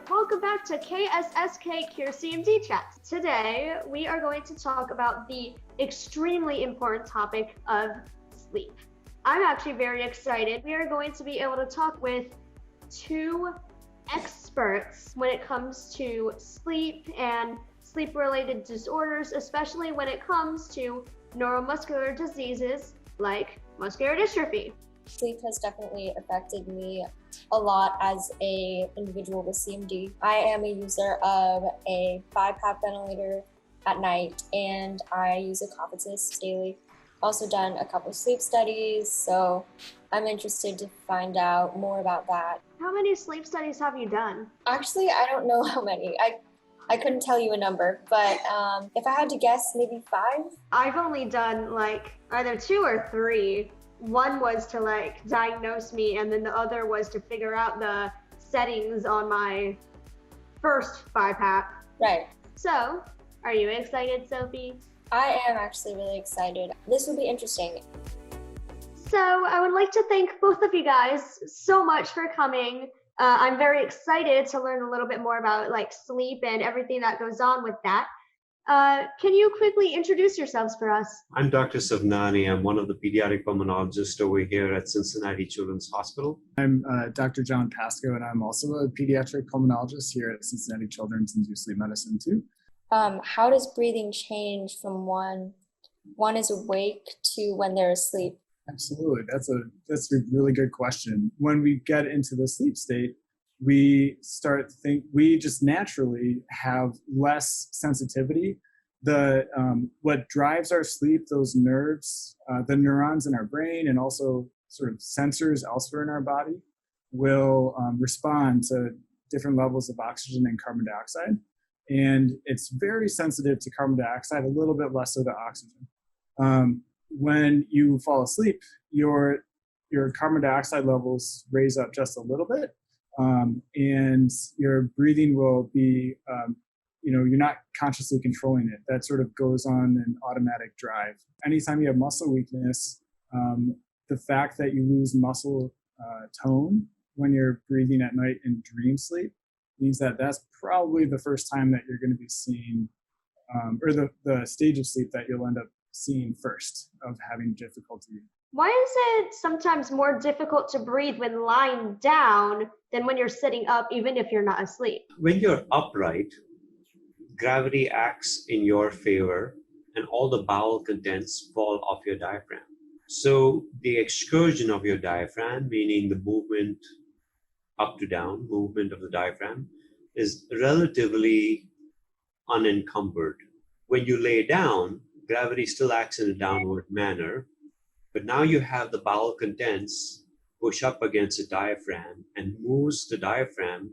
welcome back to KSSK Cure CMD Chats. Today, we are going to talk about the extremely important topic of sleep. I'm actually very excited. We are going to be able to talk with two experts when it comes to sleep and sleep-related disorders, especially when it comes to neuromuscular diseases like muscular dystrophy. Sleep has definitely affected me a lot as an individual with CMD. I am a user of a 5-PAP ventilator at night, and I use a cough assist daily. Also done a couple of sleep studies, so I'm interested to find out more about that. How many sleep studies have you done? Actually, I don't know how many. I couldn't tell you a number, but if I had to guess, maybe 5? I've only done like either 2 or 3. One was to like diagnose me, and then the other was to figure out the settings on my first 5-PAP. Right. So, are you excited, Sophie? I am actually really excited. This will be interesting. So, I would like to thank both of you guys so much for coming. I'm very excited to learn a little bit more about like sleep and everything that goes on with that. Can you quickly introduce yourselves for us? I'm Dr. Sawnani. I'm one of the pediatric pulmonologists over here at Cincinnati Children's Hospital. I'm Dr. John Pascoe, and I'm also a pediatric pulmonologist here at Cincinnati Children's and do sleep medicine too. How does breathing change from one is awake to when they're asleep? Absolutely. That's a really good question. When we get into the sleep state, we just naturally have less sensitivity. What drives our sleep, those nerves, the neurons in our brain, and also sort of sensors elsewhere in our body will respond to different levels of oxygen and carbon dioxide. And it's very sensitive to carbon dioxide, a little bit less so to oxygen. When you fall asleep, your carbon dioxide levels raise up just a little bit. And your breathing will be, you're not consciously controlling it. That sort of goes on an automatic drive. Anytime you have muscle weakness, the fact that you lose muscle tone when you're breathing at night in dream sleep means that that's probably the first time that you're going to be seeing, or the stage of sleep that you'll end up seeing first of having difficulty. Why is it sometimes more difficult to breathe when lying down than when you're sitting up, even if you're not asleep? When you're upright, gravity acts in your favor and all the bowel contents fall off your diaphragm. So the excursion of your diaphragm, meaning the movement up to down, movement of the diaphragm, is relatively unencumbered. When you lay down, gravity still acts in a downward manner, but now you have the bowel contents push up against the diaphragm and moves the diaphragm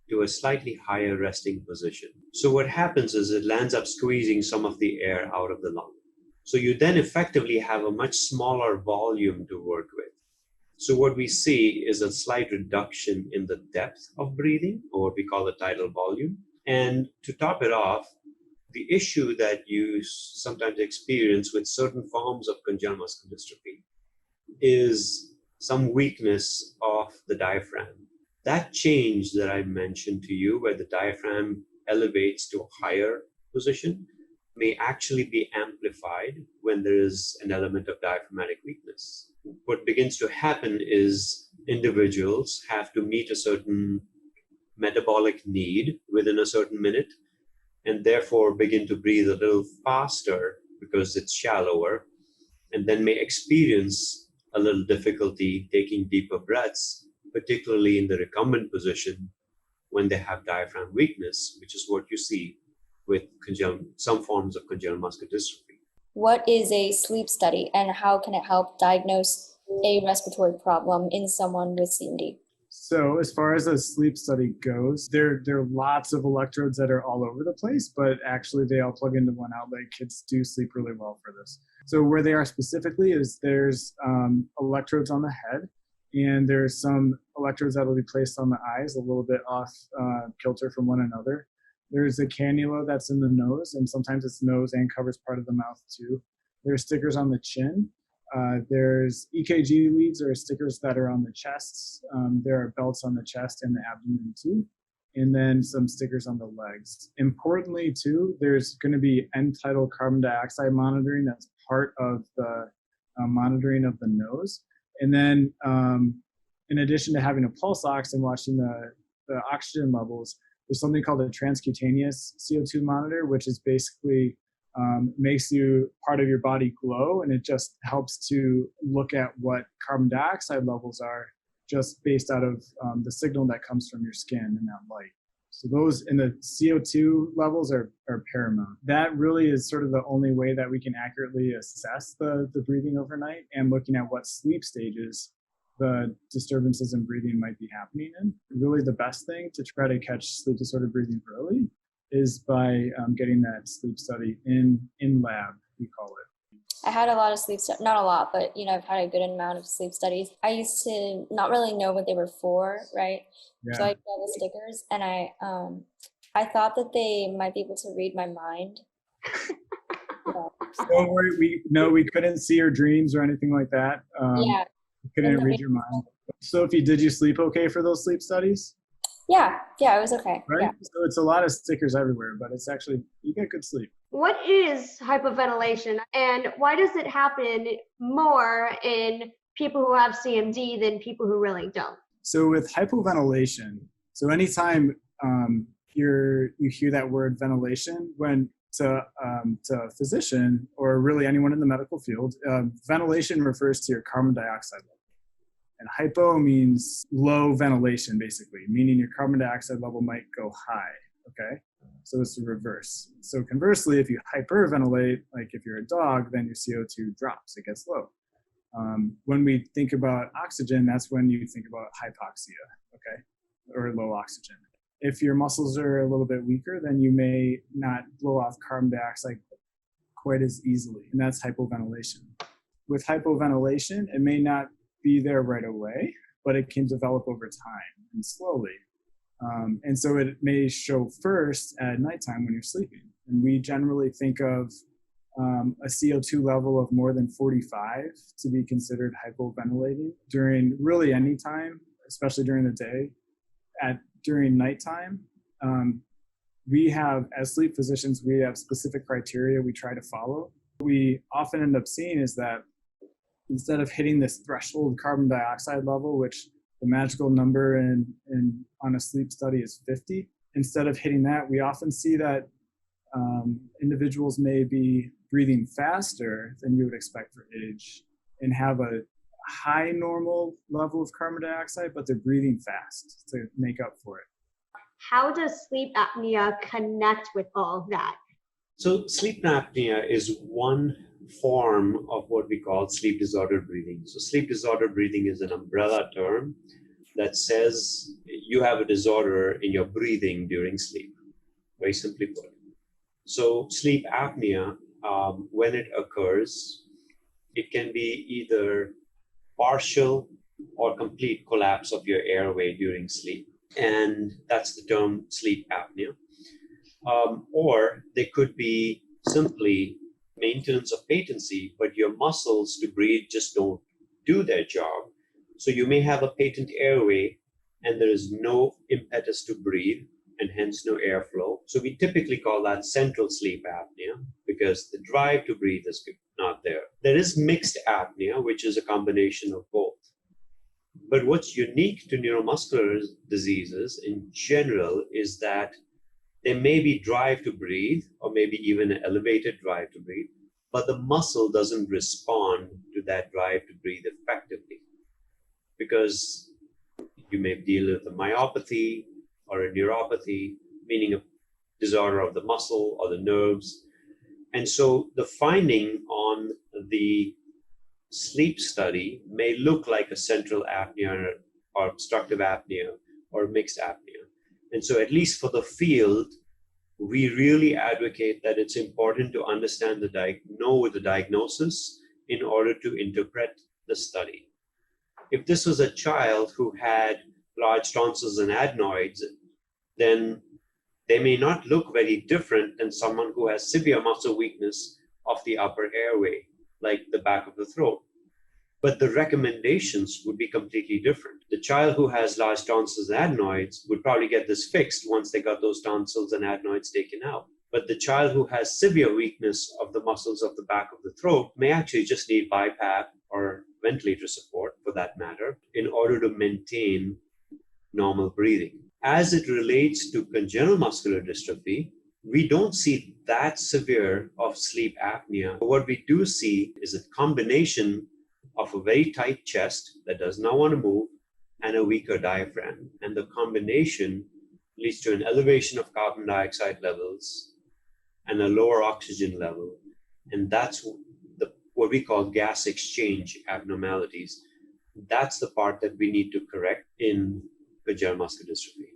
to a slightly higher resting position. So what happens is it lands up squeezing some of the air out of the lung. So you then effectively have a much smaller volume to work with. So what we see is a slight reduction in the depth of breathing, or what we call the tidal volume. And to top it off, the issue that you sometimes experience with certain forms of congenital muscular dystrophy is some weakness of the diaphragm. That change that I mentioned to you, where the diaphragm elevates to a higher position, may actually be amplified when there is an element of diaphragmatic weakness. What begins to happen is individuals have to meet a certain metabolic need within a certain minute, and therefore begin to breathe a little faster because it's shallower, and then may experience a little difficulty taking deeper breaths, particularly in the recumbent position when they have diaphragm weakness, which is what you see with some forms of congenital muscular dystrophy. What is a sleep study, and how can it help diagnose a respiratory problem in someone with CMD? So as far as a sleep study goes, there are lots of electrodes that are all over the place, but actually they all plug into one outlet. Kids do sleep really well for this. So where they are specifically is there's electrodes on the head, and there's some electrodes that will be placed on the eyes, a little bit off kilter from one another. There's a cannula that's in the nose, and sometimes it's nose and covers part of the mouth too. There's stickers on the chin. There's EKG leads or stickers that are on the chest. There are belts on the chest and the abdomen too. and then some stickers on the legs. Importantly, too, there's going to be end-tidal carbon dioxide monitoring. That's part of the monitoring of the nose. And then in addition to having a pulse ox and watching the oxygen levels, there's something called a transcutaneous CO2 monitor, which is basically makes you part of your body glow, and it just helps to look at what carbon dioxide levels are just based out of the signal that comes from your skin and that light. So those in the CO2 levels are paramount. That really is sort of the only way that we can accurately assess the breathing overnight, and looking at what sleep stages the disturbances in breathing might be happening in. Really the best thing to try to catch sleep disorder breathing early is by getting that sleep study in lab, we call it. I had a lot of not a lot, but I've had a good amount of sleep studies. I used to not really know what they were for, right? Yeah. So I got the stickers, and I thought that they might be able to read my mind. Don't worry, we couldn't see your dreams or anything like that. Yeah. We couldn't read your mind. Sophie, did you sleep okay for those sleep studies? Yeah, it was okay. Right? Yeah. So it's a lot of stickers everywhere, but it's actually, you get good sleep. What is hypoventilation, and why does it happen more in people who have CMD than people who really don't? So with hypoventilation, so anytime you hear that word ventilation, when to a physician or really anyone in the medical field, ventilation refers to your carbon dioxide level. And hypo means low ventilation, basically, meaning your carbon dioxide level might go high, okay? So it's the reverse. So conversely, if you hyperventilate, like if you're a dog, then your CO2 drops, it gets low. When we think about oxygen, that's when you think about hypoxia, okay? Or low oxygen. If your muscles are a little bit weaker, then you may not blow off carbon dioxide quite as easily, and that's hypoventilation. With hypoventilation, it may not be there right away, but it can develop over time and slowly. And so it may show first at nighttime when you're sleeping. And we generally think of a CO2 level of more than 45 to be considered hypoventilating during really any time, especially during the day. During nighttime, we have, as sleep physicians, we have specific criteria we try to follow. What we often end up seeing is that instead of hitting this threshold carbon dioxide level, which the magical number on a sleep study is 50, instead of hitting that, we often see that individuals may be breathing faster than you would expect for age and have a high normal level of carbon dioxide, but they're breathing fast to make up for it. How does sleep apnea connect with all of that? So sleep apnea is one form of what we call sleep disordered breathing. So sleep disordered breathing is an umbrella term that says you have a disorder in your breathing during sleep, very simply put. So sleep apnea, when it occurs, it can be either partial or complete collapse of your airway during sleep. And that's the term sleep apnea. Or they could be simply maintenance of patency, but your muscles to breathe just don't do their job. So you may have a patent airway and there is no impetus to breathe and hence no airflow. So we typically call that central sleep apnea because the drive to breathe is not there. There is mixed apnea, which is a combination of both. But what's unique to neuromuscular diseases in general is that there may be drive to breathe, or maybe even an elevated drive to breathe, but the muscle doesn't respond to that drive to breathe effectively because you may deal with a myopathy or a neuropathy, meaning a disorder of the muscle or the nerves. And so the finding on the sleep study may look like a central apnea or obstructive apnea or mixed apnea. And so at least for the field, we really advocate that it's important to understand know the diagnosis in order to interpret the study. If this was a child who had large tonsils and adenoids, then they may not look very different than someone who has severe muscle weakness of the upper airway, like the back of the throat. but the recommendations would be completely different. The child who has large tonsils and adenoids would probably get this fixed once they got those tonsils and adenoids taken out. But the child who has severe weakness of the muscles of the back of the throat may actually just need BiPAP or ventilator support, for that matter, in order to maintain normal breathing. As it relates to congenital muscular dystrophy, we don't see that severe of sleep apnea. What we do see is a combination of a very tight chest that does not want to move and a weaker diaphragm. And the combination leads to an elevation of carbon dioxide levels and a lower oxygen level. And that's what we call gas exchange abnormalities. That's the part that we need to correct in congenital muscular dystrophy.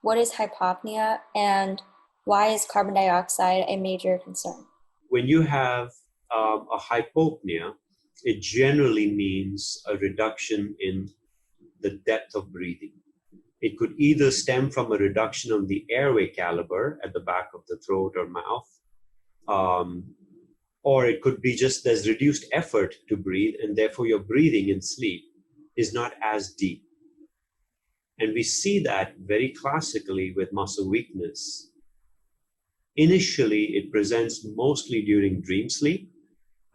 What is hypopnea, and why is carbon dioxide a major concern? When you have a hypopnea, it generally means a reduction in the depth of breathing. It could either stem from a reduction of the airway caliber at the back of the throat or mouth, or it could be just there's reduced effort to breathe, and therefore your breathing in sleep is not as deep. And we see that very classically with muscle weakness. Initially, it presents mostly during dream sleep.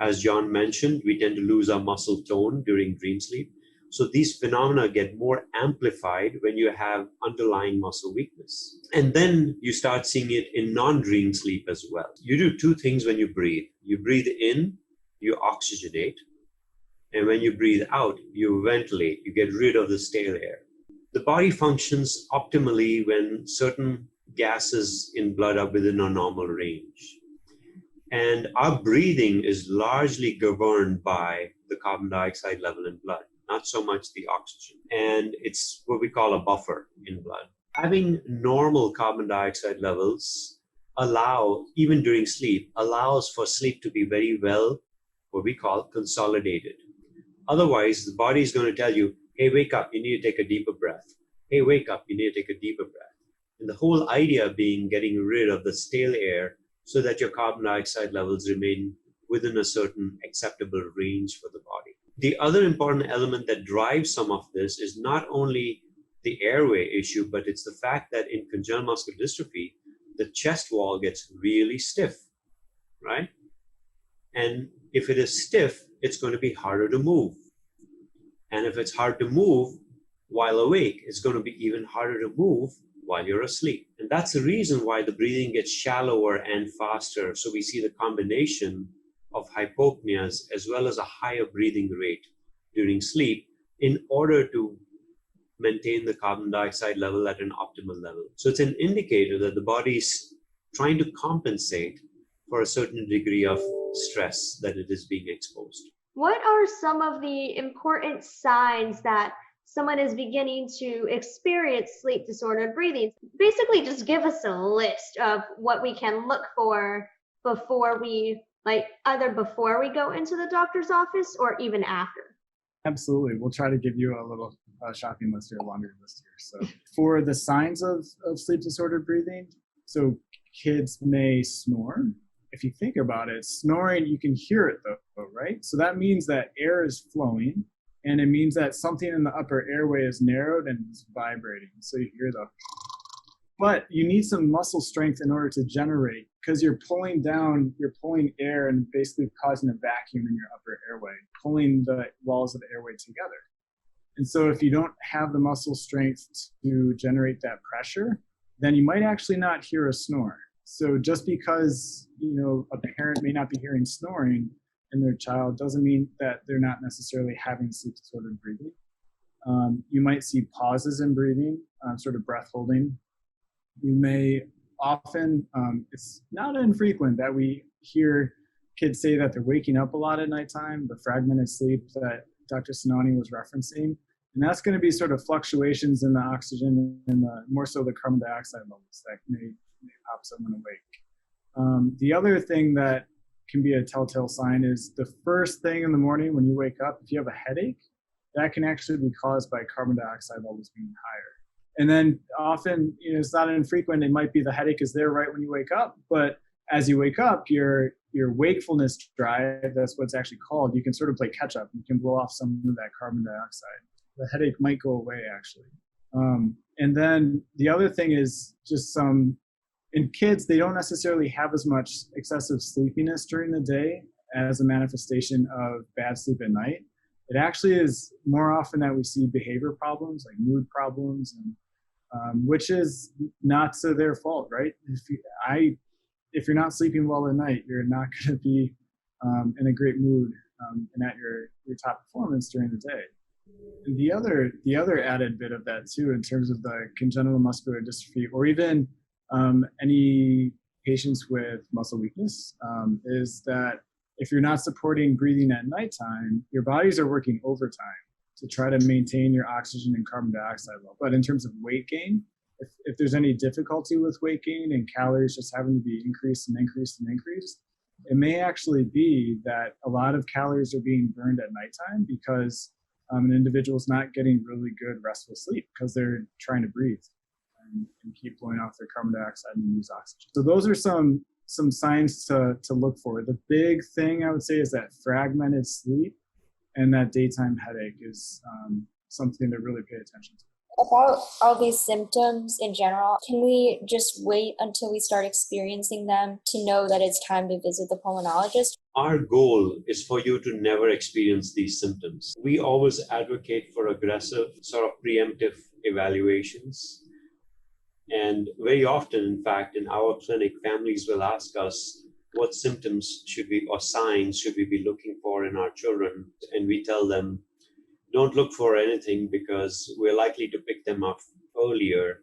As John mentioned, we tend to lose our muscle tone during dream sleep. So these phenomena get more amplified when you have underlying muscle weakness. And then you start seeing it in non-dream sleep as well. You do two things when you breathe. You breathe in, you oxygenate. And when you breathe out, you ventilate. You get rid of the stale air. The body functions optimally when certain gases in blood are within a normal range. And our breathing is largely governed by the carbon dioxide level in blood, not so much the oxygen. And it's what we call a buffer in blood. Having normal carbon dioxide levels even during sleep, allows for sleep to be very well, what we call consolidated. Otherwise, the body is going to tell you, hey, wake up, you need to take a deeper breath. Hey, wake up, you need to take a deeper breath. And the whole idea being getting rid of the stale air so that your carbon dioxide levels remain within a certain acceptable range for the body. The other important element that drives some of this is not only the airway issue, but it's the fact that in congenital muscular dystrophy, the chest wall gets really stiff, right? And if it is stiff, it's going to be harder to move. And if it's hard to move while awake, it's going to be even harder to move while you're asleep. And that's the reason why the breathing gets shallower and faster. So we see the combination of hypopneas as well as a higher breathing rate during sleep in order to maintain the carbon dioxide level at an optimal level. So it's an indicator that the body is trying to compensate for a certain degree of stress that it is being exposed. What are some of the important signs that someone is beginning to experience sleep disordered breathing? Basically, just give us a list of what we can look for before we, either before we go into the doctor's office or even after. Absolutely. We'll try to give you a little shopping list here, a laundry list here. So for the signs of sleep disordered breathing, so kids may snore. If you think about it, snoring, you can hear it though, right? So that means that air is flowing, and it means that something in the upper airway is narrowed and is vibrating. So you hear but you need some muscle strength in order to generate, because you're pulling air and basically causing a vacuum in your upper airway, pulling the walls of the airway together. And so if you don't have the muscle strength to generate that pressure, then you might actually not hear a snore. So just because, a parent may not be hearing snoring in their child doesn't mean that they're not necessarily having sleep disordered breathing. You might see pauses in breathing, sort of breath holding. You may often, it's not infrequent that we hear kids say that they're waking up a lot at nighttime, the fragmented sleep that Dr. Sawnani was referencing. And that's going to be sort of fluctuations in the oxygen and more so the carbon dioxide levels that may pop someone awake. The other thing that can be a telltale sign is the first thing in the morning when you wake up, if you have a headache, that can actually be caused by carbon dioxide levels being higher. And then often, it's not infrequent, it might be the headache is there right when you wake up, but as you wake up, your wakefulness drive, that's what it's actually called, you can sort of play catch up. You can blow off some of that carbon dioxide. The headache might go away, actually. And then the other thing is just in kids, they don't necessarily have as much excessive sleepiness during the day as a manifestation of bad sleep at night. It actually is more often that we see behavior problems, like mood problems, and which is not to their fault, right? If you're not sleeping well at night, you're not going to be in a great mood and at your top performance during the day. And the other added bit of that too, in terms of the congenital muscular dystrophy, or even any patients with muscle weakness, is that if you're not supporting breathing at nighttime, your bodies are working overtime to try to maintain your oxygen and carbon dioxide level. But in terms of weight gain, if there's any difficulty with weight gain and calories just having to be increased and increased and increased, it may actually be that a lot of calories are being burned at nighttime because an individual's not getting really good restful sleep because they're trying to breathe and keep blowing off their carbon dioxide and use oxygen. So those are some signs to look for. The big thing I would say is that fragmented sleep and that daytime headache is something to really pay attention to. About all these symptoms in general, can we just wait until we start experiencing them to know that it's time to visit the pulmonologist? Our goal is for you to never experience these symptoms. We always advocate for aggressive, sort of preemptive evaluations. And very often, in fact, in our clinic, families will ask us what symptoms or signs should we be looking for in our children. And we tell them, don't look for anything because we're likely to pick them up earlier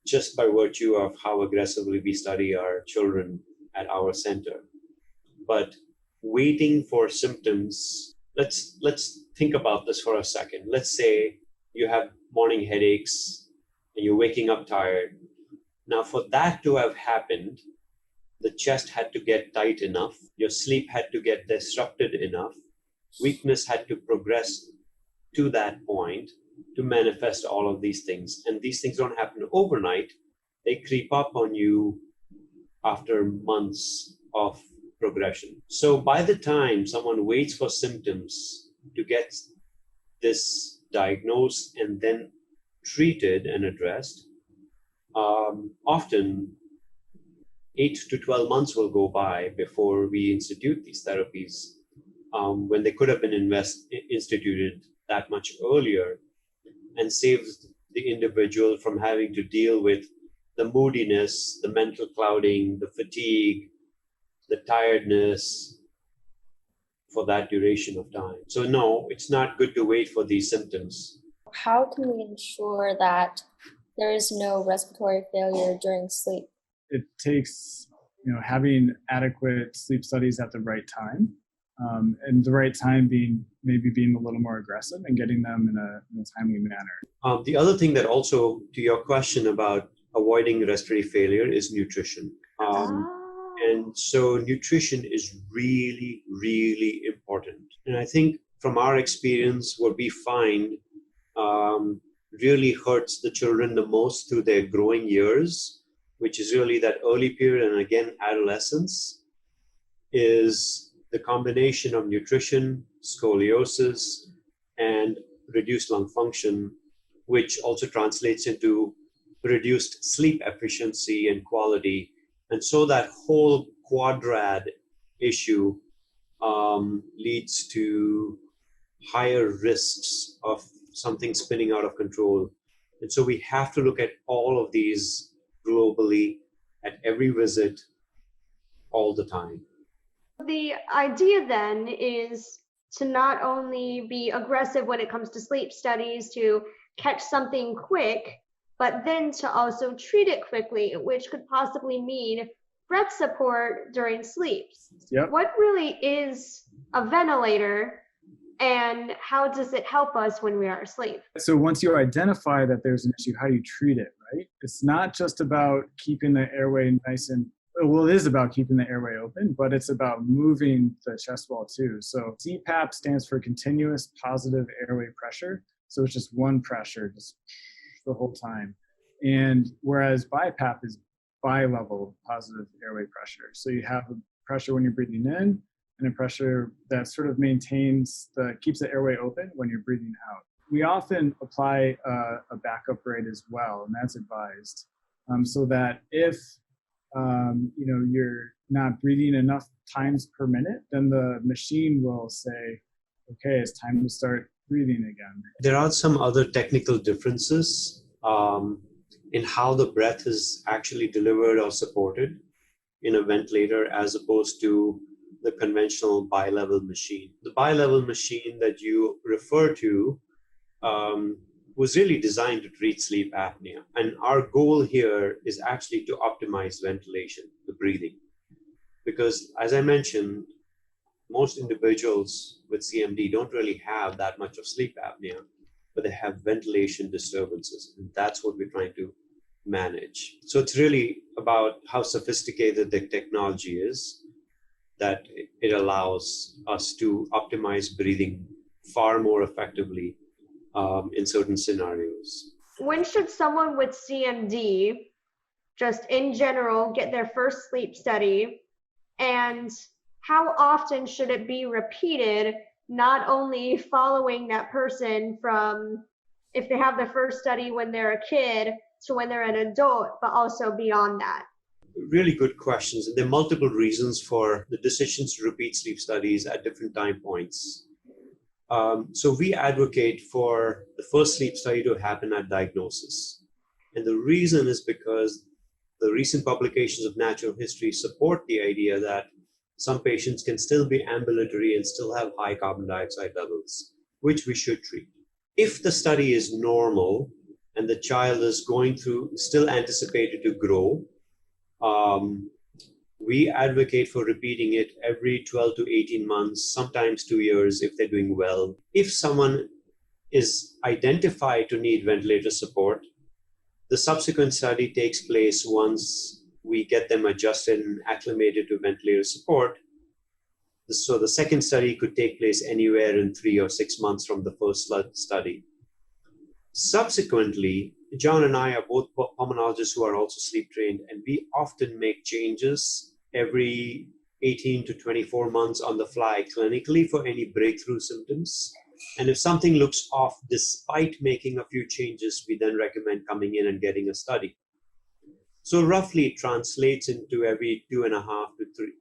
just by virtue of how aggressively we study our children at our center. But waiting for symptoms, let's think about this for a second. Let's say you have morning headaches and you're waking up tired. Now, for that to have happened, the chest had to get tight enough, your sleep had to get disrupted enough, weakness had to progress to that point to manifest all of these things. And these things don't happen overnight. They creep up on you after months of progression. So by the time someone waits for symptoms to get this diagnosed and then treated and addressed, often 8 to 12 months will go by before we institute these therapies, when they could have been instituted that much earlier and saved the individual from having to deal with the moodiness, the mental clouding, the fatigue, the tiredness for that duration of time. So no, it's not good to wait for these symptoms. How can we ensure that there is no respiratory failure during sleep? It takes, having adequate sleep studies at the right time, and the right time being a little more aggressive and getting them in a timely manner. The other thing that also, to your question about avoiding respiratory failure, is nutrition. And so nutrition is really, really important. And I think from our experience, what we find really hurts the children the most through their growing years, which is really that early period, and again, adolescence, is the combination of nutrition, scoliosis, and reduced lung function, which also translates into reduced sleep efficiency and quality. And so that whole quadrad issue leads to higher risks of something spinning out of control. And so we have to look at all of these globally at every visit all the time. The idea then is to not only be aggressive when it comes to sleep studies, to catch something quick, but then to also treat it quickly, which could possibly mean breath support during sleep. Yep. What really is a ventilator, and how does it help us when we are asleep? So once you identify that there's an issue, how do you treat it, right? It's not just about keeping the airway nice and, well, it is about keeping the airway open, but it's about moving the chest wall too. So CPAP stands for continuous positive airway pressure. So it's just one pressure, just the whole time. And whereas BiPAP is bi-level positive airway pressure. So you have a pressure when you're breathing in and a pressure that sort of keeps the airway open when you're breathing out. We often apply a backup rate as well, and that's advised, so that if you're not breathing enough times per minute, then the machine will say, okay, it's time to start breathing again. There are some other technical differences in how the breath is actually delivered or supported in a ventilator as opposed to the conventional bi-level machine. The bi-level machine that you refer to was really designed to treat sleep apnea. And our goal here is actually to optimize ventilation, the breathing. Because as I mentioned, most individuals with CMD don't really have that much of sleep apnea, but they have ventilation disturbances. And that's what we're trying to manage. So it's really about how sophisticated the technology is that it allows us to optimize breathing far more effectively in certain scenarios. When should someone with CMD, just in general, get their first sleep study? And how often should it be repeated, not only following that person from if they have their first study when they're a kid to when they're an adult, but also beyond that? Really good questions. And there are multiple reasons for the decisions to repeat sleep studies at different time points. So we advocate for the first sleep study to happen at diagnosis. And the reason is because the recent publications of natural history support the idea that some patients can still be ambulatory and still have high carbon dioxide levels, which we should treat. If the study is normal and the child is still anticipated to grow, we advocate for repeating it every 12 to 18 months, sometimes 2 years if they're doing well. If someone is identified to need ventilator support, the subsequent study takes place once we get them adjusted and acclimated to ventilator support. So the second study could take place anywhere in 3 or 6 months from the first study. Subsequently, John and I are both pulmonologists who are also sleep trained, and we often make changes every 18 to 24 months on the fly clinically for any breakthrough symptoms. And if something looks off despite making a few changes, we then recommend coming in and getting a study. So roughly it translates into every 2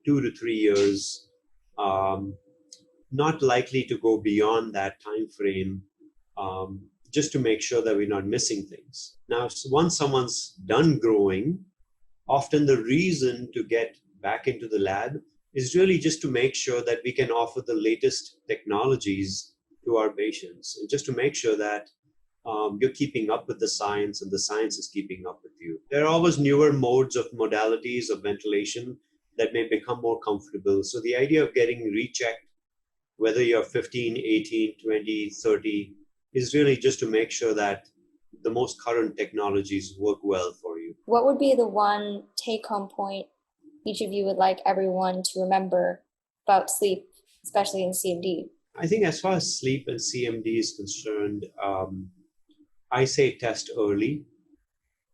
to 3 years, not likely to go beyond that time frame, just to make sure that we're not missing things. Now, once someone's done growing, often the reason to get back into the lab is really just to make sure that we can offer the latest technologies to our patients, and just to make sure that you're keeping up with the science and the science is keeping up with you. There are always newer modalities of ventilation that may become more comfortable. So the idea of getting rechecked, whether you're 15, 18, 20, 30, is really just to make sure that the most current technologies work well for you. What would be the one take-home point each of you would like everyone to remember about sleep, especially in CMD? I think as far as sleep and CMD is concerned, I say test early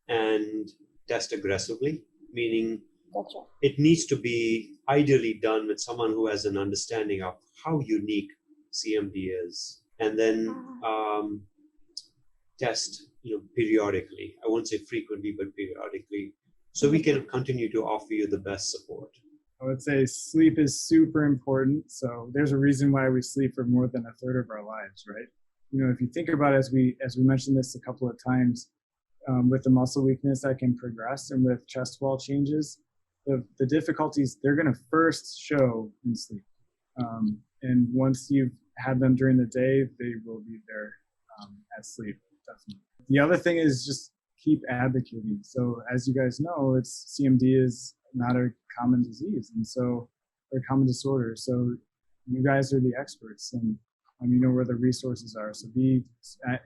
and test aggressively, meaning Gotcha. it needs to be ideally done with someone who has an understanding of how unique CMD is. And then test periodically. I won't say frequently, but periodically, so we can continue to offer you the best support. I would say sleep is super important. So there's a reason why we sleep for more than a third of our lives, right? If you think about it, as we mentioned this a couple of times, with the muscle weakness that can progress and with chest wall changes, the difficulties, they're going to first show in sleep. And once you've had them during the day, they will be there at sleep, definitely. The other thing is just keep advocating. So as you guys know, CMD is not a common disease, or common disorder. So you guys are the experts, and you know where the resources are. So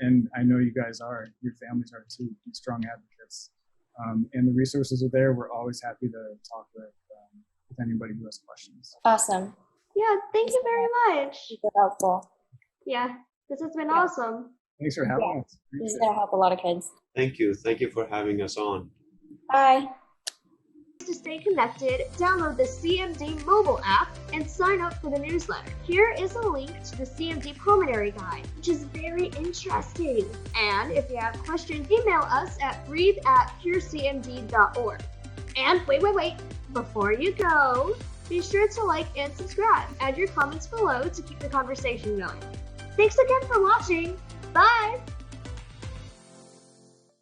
and I know you guys are, your families are too, be strong advocates. And the resources are there. We're always happy to talk with anybody who has questions. Awesome. Yeah, thank you very much. Super helpful. Yeah, this has been awesome. Thanks for having us. This is going to help a lot of kids. Thank you. Thank you for having us on. Bye. To stay connected, download the CMD mobile app and sign up for the newsletter. Here is a link to the CMD Pulmonary Guide, which is very interesting. And if you have questions, email us at breathe@curecmd.org. And wait, before you go, be sure to like and subscribe. Add your comments below to keep the conversation going. Thanks again for watching. Bye!